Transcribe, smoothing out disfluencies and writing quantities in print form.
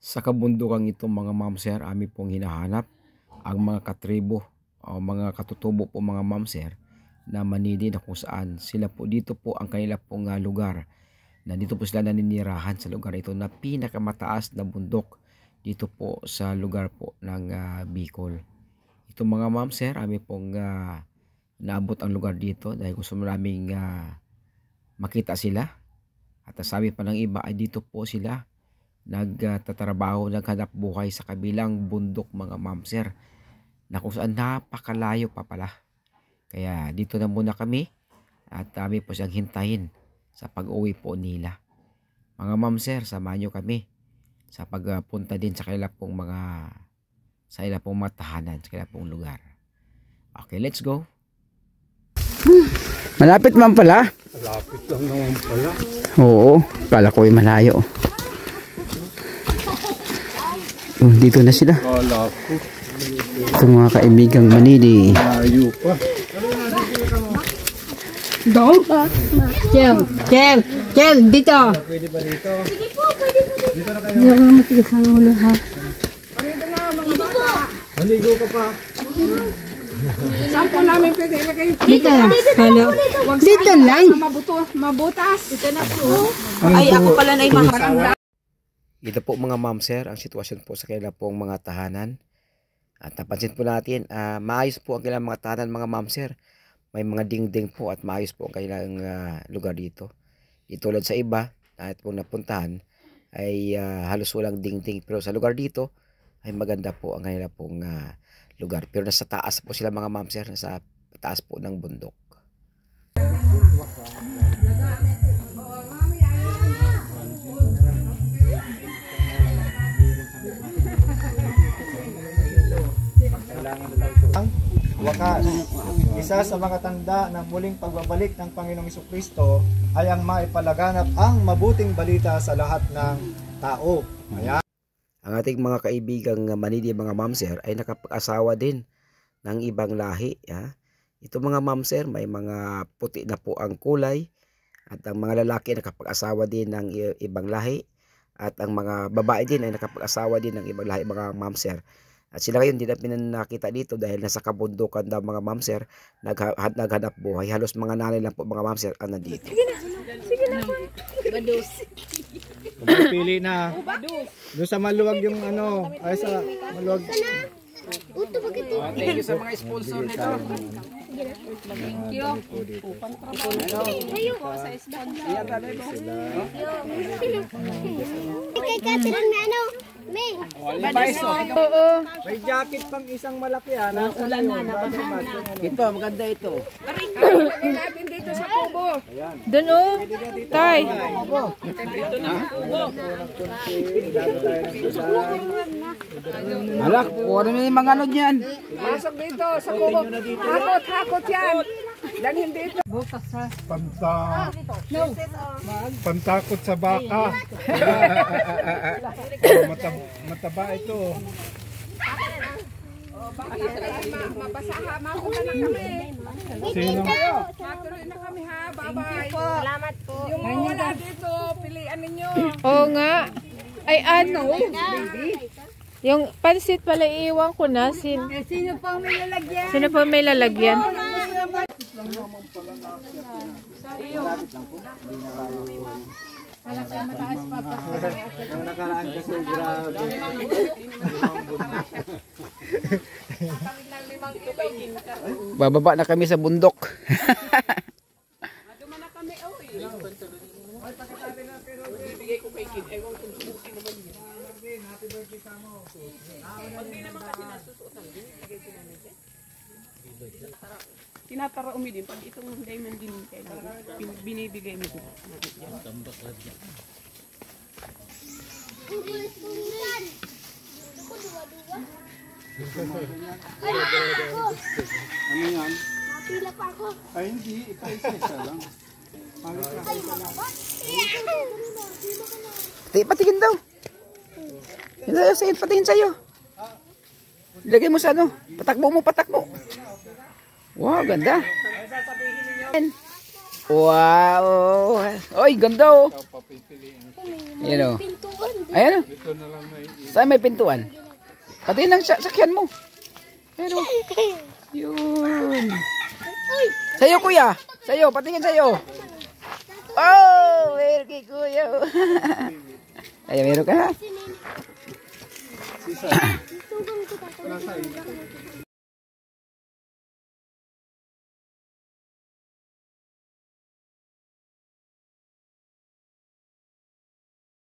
Sa kabundukan itong mga mamser, amin pong hinahanap ang mga katribo o mga katutubo po mga mamser na Manidi, na kung saan sila po dito po ang kanila pong lugar, na dito po sila naninirahan sa lugar ito na pinakamataas na bundok dito po sa lugar po ng Bicol. Itong mga mamser, amin pong naabot ang lugar dito dahil gusto maraming makita sila, at sabi pa ng iba ay dito po sila nagtatrabaho, naghanap buhay sa kabilang bundok mga mamser, na kung saan napakalayo pa pala. Kaya dito na muna kami at kami po siyang hintayin sa pag-uwi po nila. Mga mamser, samahan nyo kami sa pagpunta din sa kanila pong mga tahanan, sa kanila pong lugar. Okay, let's go. Malapit man pala. Malapit lang naman pala. Oo, kala ko ay malayo. Dito na sila. Kala ko. Ito mga kaibigang Manidi. Malayo pa. Dong? Chel, dito. Pwede ba dito? Sige po, pwede po dito. Dito na kayo. Hindi ako matigas ang ulo, ha? Dito na, mga bata. Maligo ka pa. Saan po namin pwede ilagay? Dito na. Hello. Dito lang. Mabutas. Dito na po. Ay, ako pala na yung maharanda. Ito po mga mamser ang sitwasyon po sa kanila pong mga tahanan. At napansin po natin, maayos po ang kanilang mga tahanan mga mamser. May mga dingding po at maayos po ang kanilang lugar dito. Tulad sa iba, at pong napuntahan ay halos walang dingding. Pero sa lugar dito ay maganda po ang kanilang pong lugar. Pero nasa taas po sila mga mamser, nasa taas po ng bundok. Wakas, isa sa mga tanda ng muling pagbabalik ng Panginoong Jesucristo ay ang maipalaganap ang mabuting balita sa lahat ng tao. Ayan. Ang ating mga kaibigang Manidi mga mamser ay nakapag-asawa din ng ibang lahi. Ito mga mamser, may mga puti na po ang kulay, at ang mga lalaki nakapag-asawa din ng ibang lahi, at ang mga babae din ay nakapag-asawa din ng ibang lahi mga mamser. At sila ngayon hindi na pinakita dito dahil nasa kabundukan daw mga mamser, naghanap buhay. Halos mga nanay lang po mga mamser ang nandito. Sige na. Badus. Pili na. Doon sa maluwag yung ano, ay sa maluwag. Thank you sa mga sponsor nito. Thank you. Tayo po sa sponsor. Kay Catherine na ano? May. Oo. May jacket pang isang malaki Ulan na, nabahan na. Ito, maganda ito. Natin dito sa kubo. Doon o. Tay. Alak, kuha na yung mga ano dyan. Pasok dito sa kubo. Hakot yan. Dalhin dito. Bukas ha. Pantakot sa baka. Mataba ito. Mabasaha, makuha na kami. Sino? Matuloy na kami ha. Bye-bye. Salamat po. Yung wala dito, pilian ninyo. Oo nga. Ay ano? Yung pansit pala iiwan ko na. Sino pang may lalagyan? Sino pa may lalagyan? Yung nakaraan kasi grabe. Bababa na kami sa bundok. Tinatara umidin pag itong diamond din binibigay mo dito. Ano yan? Mapila pa ako. Ay hindi, isa lang. Patingin daw. Patingin sa'yo. Ilagay mo sa ano. Patakbo. Wow, ganda. Wow. Oy, ganda oh. Yan oh. Pintuan. Ayan. Saan may pintuan? Pati ng sakyan mo. Pero, yun. Sa'yo, kuya. Sa'yo, patingin sa'yo. Oh, meron kay kuya. Ay, meron ka.